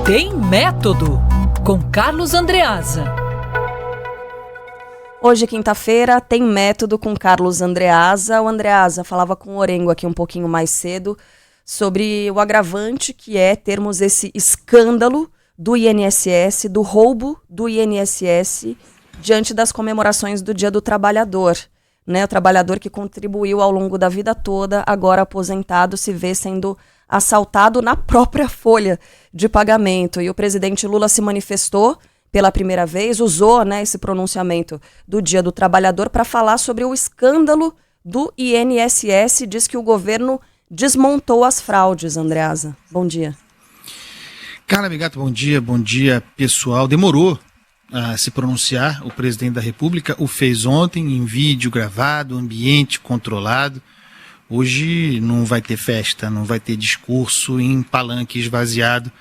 Tem Método, com Carlos Andreasa. Hoje, quinta-feira, Tem Método com Carlos Andreasa. O Andreasa falava com o Orengo aqui um pouquinho mais cedo sobre o agravante que é termos esse escândalo do INSS, do roubo do INSS, diante das comemorações do Dia do Trabalhador. Né? O trabalhador que contribuiu ao longo da vida toda, agora aposentado, se vê sendo assaltado na própria folha de pagamento. E o presidente Lula se manifestou pela primeira vez, usou, né, esse pronunciamento do Dia do Trabalhador para falar sobre o escândalo do INSS. Diz que o governo desmontou as fraudes. Andreasa, bom dia. Carla Migato, bom dia pessoal. Demorou a se pronunciar, o presidente da República o fez ontem em vídeo gravado, ambiente controlado. Hoje não vai ter festa, não vai ter discurso em palanque esvaziado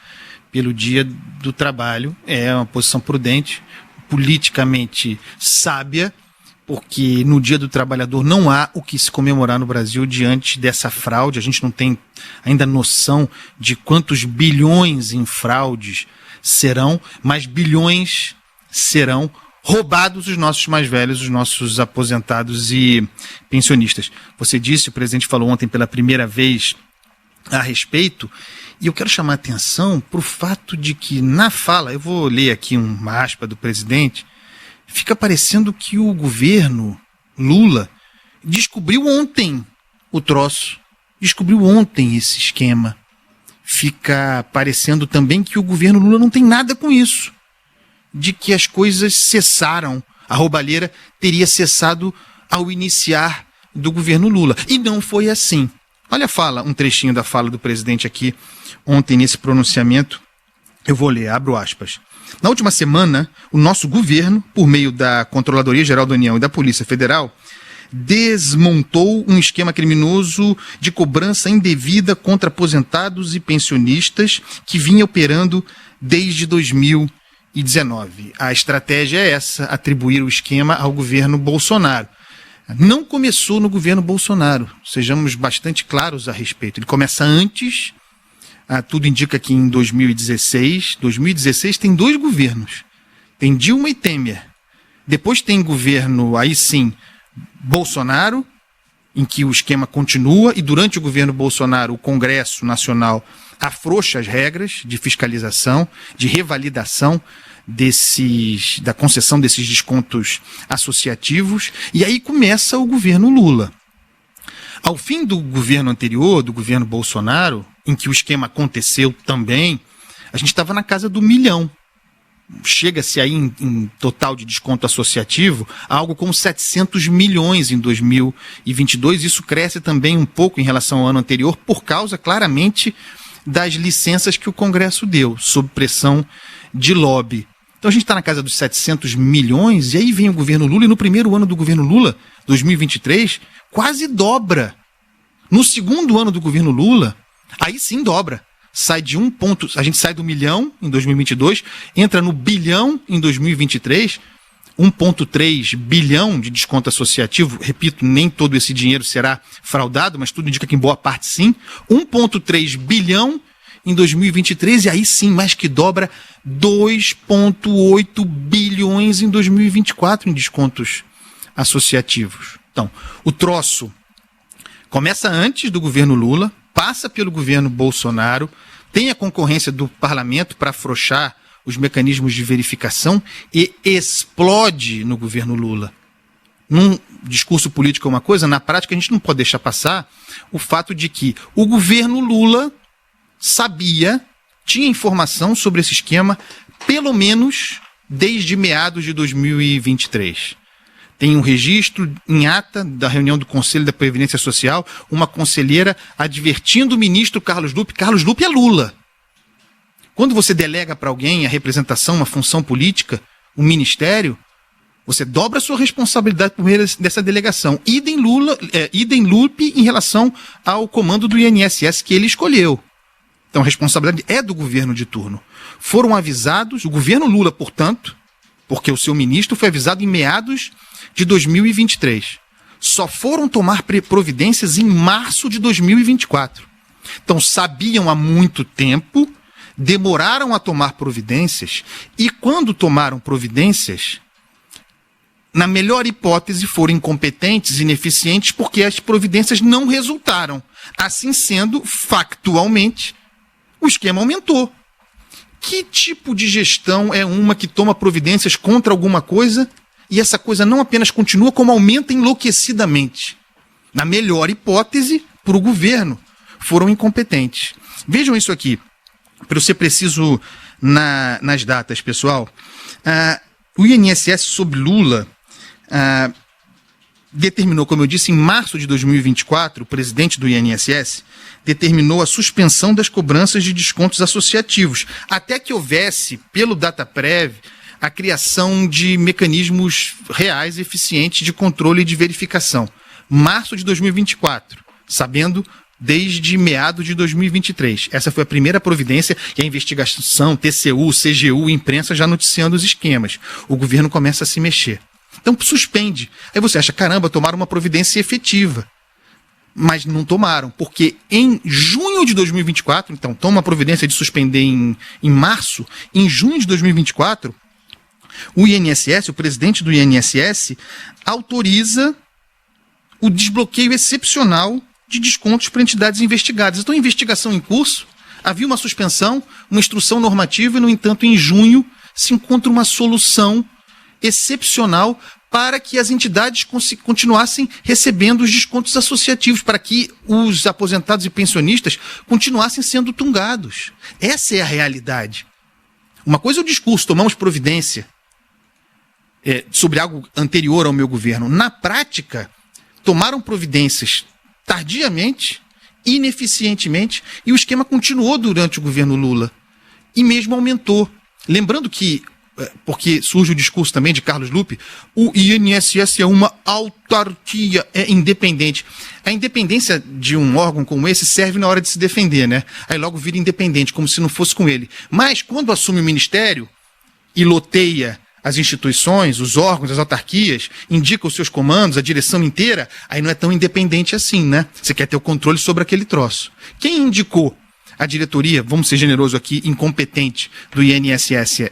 pelo Dia do Trabalho. É uma posição prudente, politicamente sábia, porque no Dia do Trabalhador não há o que se comemorar no Brasil diante dessa fraude. A gente não tem ainda noção de quantos bilhões em fraudes serão, mas bilhões serão roubados os nossos mais velhos, os nossos aposentados e pensionistas. Você disse, o presidente falou ontem pela primeira vez a respeito, e eu quero chamar a atenção para o fato de que na fala, eu vou ler aqui uma aspa do presidente, fica parecendo que o governo Lula descobriu ontem o troço, descobriu ontem esse esquema. Fica parecendo também que o governo Lula não tem nada com isso, de que as coisas cessaram, a roubalheira teria cessado ao iniciar do governo Lula. E não foi assim. Olha a fala, um trechinho da fala do presidente aqui ontem nesse pronunciamento. Eu vou ler, abro aspas. Na última semana, o nosso governo, por meio da Controladoria Geral da União e da Polícia Federal, desmontou um esquema criminoso de cobrança indevida contra aposentados e pensionistas que vinha operando desde 2019. A estratégia é essa, atribuir o esquema ao governo Bolsonaro. Não começou no governo Bolsonaro, sejamos bastante claros a respeito. Ele começa antes, tudo indica que em 2016. 2016 tem dois governos, tem Dilma e Temer. Depois tem governo, aí sim, Bolsonaro, em que o esquema continua, e durante o governo Bolsonaro o Congresso Nacional afrouxa as regras de fiscalização, de revalidação da concessão desses descontos associativos, e aí começa o governo Lula. Ao fim do governo anterior, do governo Bolsonaro, em que o esquema aconteceu também, a gente estava na casa do 1 milhão. Chega-se aí em total de desconto associativo a algo como 700 milhões em 2022. Isso cresce também um pouco em relação ao ano anterior, por causa claramente das licenças que o Congresso deu, sob pressão de lobby. Então a gente está na casa dos 700 milhões, e aí vem o governo Lula, e no primeiro ano do governo Lula, 2023, quase dobra. No segundo ano do governo Lula, aí sim dobra. A gente sai do 1 milhão em 2022, entra no bilhão em 2023, 1,3 bilhão de desconto associativo. Repito, nem todo esse dinheiro será fraudado, mas tudo indica que em boa parte sim. 1,3 bilhão em 2023, e aí sim, mais que dobra, 2,8 bilhões em 2024 em descontos associativos. Então, o troço começa antes do governo Lula, passa pelo governo Bolsonaro, tem a concorrência do parlamento para afrouxar os mecanismos de verificação e explode no governo Lula. Num discurso político é uma coisa, na prática a gente não pode deixar passar o fato de que o governo Lula tinha informação sobre esse esquema, pelo menos desde meados de 2023. Tem um registro em ata da reunião do Conselho da Previdência Social, uma conselheira advertindo o ministro Carlos Lupe. Carlos Lupe é Lula. Quando você delega para alguém a representação, uma função política, um ministério, você dobra a sua responsabilidade por meio dessa delegação. Idem Lupe em relação ao comando do INSS que ele escolheu. Então a responsabilidade é do governo de turno. Foram avisados, o governo Lula, portanto, porque o seu ministro foi avisado em meados de 2023. Só foram tomar providências em março de 2024. Então, sabiam há muito tempo, demoraram a tomar providências, e quando tomaram providências, na melhor hipótese, foram incompetentes, ineficientes, porque as providências não resultaram. Assim sendo, factualmente, o esquema aumentou. Que tipo de gestão é uma que toma providências contra alguma coisa e essa coisa não apenas continua, como aumenta enlouquecidamente? Na melhor hipótese, para o governo, foram incompetentes. Vejam isso aqui, para eu ser preciso nas datas, pessoal. O INSS sob Lula determinou, como eu disse, em março de 2024, o presidente do INSS determinou a suspensão das cobranças de descontos associativos, até que houvesse, pelo Dataprev, a criação de mecanismos reais e eficientes de controle e de verificação. Março de 2024, sabendo desde meados de 2023. Essa foi a primeira providência e a investigação, TCU, CGU, imprensa já noticiando os esquemas. O governo começa a se mexer. Então suspende. Aí você acha, caramba, tomaram uma providência efetiva. Mas não tomaram, porque em junho de 2024, então toma a providência de suspender em março, em junho de 2024, o INSS, o presidente do INSS, autoriza o desbloqueio excepcional de descontos para entidades investigadas. Então, investigação em curso, havia uma suspensão, uma instrução normativa, e, no entanto, em junho se encontra uma solução excepcional para que as entidades continuassem recebendo os descontos associativos, para que os aposentados e pensionistas continuassem sendo tungados. Essa é a realidade. Uma coisa é o discurso, tomamos providência sobre algo anterior ao meu governo. Na prática, tomaram providências tardiamente, ineficientemente, e o esquema continuou durante o governo Lula. E mesmo aumentou. Lembrando que, porque surge o discurso também de Carlos Lupe, o INSS é uma autarquia, é independente. A independência de um órgão como esse serve na hora de se defender, né? Aí logo vira independente, como se não fosse com ele. Mas quando assume o ministério e loteia as instituições, os órgãos, as autarquias, indica os seus comandos, a direção inteira, aí não é tão independente assim, né? Você quer ter o controle sobre aquele troço. Quem indicou a diretoria, vamos ser generosos aqui, incompetente do INSS,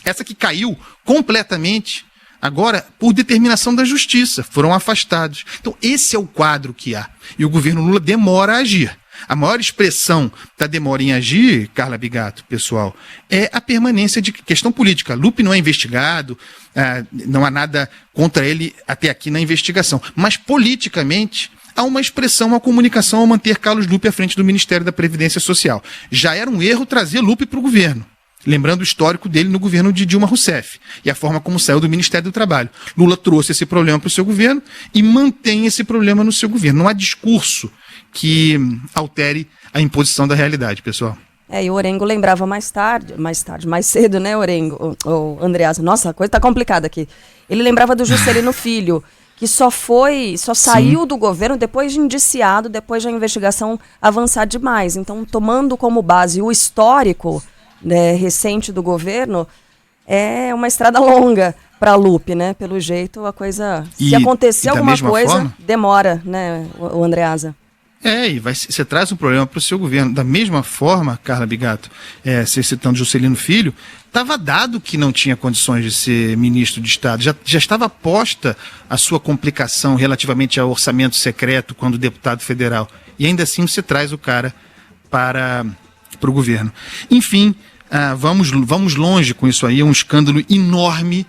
essa que caiu completamente, agora por determinação da justiça, foram afastados. Então esse é o quadro que há. E o governo Lula demora a agir. A maior expressão da demora em agir, Carla Bigato, pessoal, é a permanência de questão política. Lupe não é investigado, não há nada contra ele até aqui na investigação. Mas politicamente há uma expressão, uma comunicação ao manter Carlos Lupe à frente do Ministério da Previdência Social. Já era um erro trazer Lupe para o governo. Lembrando o histórico dele no governo de Dilma Rousseff e a forma como saiu do Ministério do Trabalho. Lula trouxe esse problema para o seu governo e mantém esse problema no seu governo. Não há discurso que altere a imposição da realidade, pessoal. E o Orengo lembrava mais cedo, né, Orengo? O Andreasa, nossa, a coisa tá complicada aqui. Ele lembrava do Juscelino Filho, que só saiu do governo depois de indiciado, depois da investigação avançar demais. Então, tomando como base o histórico, né, recente do governo, é uma estrada longa para a Lupe, né? Pelo jeito, a coisa... Se acontecer alguma coisa, demora, né, o Andreasa? E você traz um problema para o seu governo. Da mesma forma, Carla Bigato, você citando Juscelino Filho, estava dado que não tinha condições de ser ministro de Estado. Já estava posta a sua complicação relativamente ao orçamento secreto quando deputado federal. E ainda assim você traz o cara para o governo. Enfim, vamos longe com isso aí. É um escândalo enorme,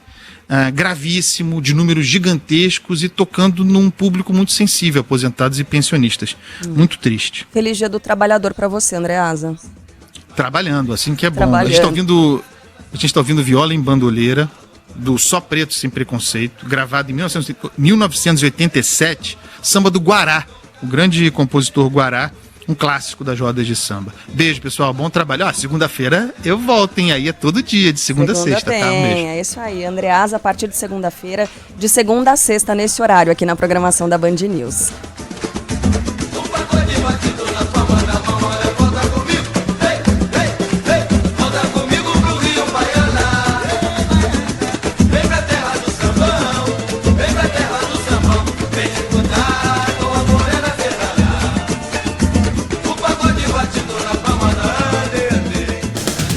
gravíssimo, de números gigantescos e tocando num público muito sensível, aposentados e pensionistas. Muito triste. Feliz Dia do Trabalhador para você, Andreasa. Trabalhando, assim que é bom. A gente está ouvindo Viola em Bandoleira, do Só Preto Sem Preconceito, gravado em 1987, samba do Guará, o grande compositor Guará, um clássico das rodas de samba. Beijo, pessoal, bom trabalho. Segunda-feira eu volto, hein? Aí é todo dia, de segunda a sexta, tá? Um beijo. É isso aí, Andreasa, a partir de segunda-feira, de segunda a sexta, nesse horário, aqui na programação da Band News.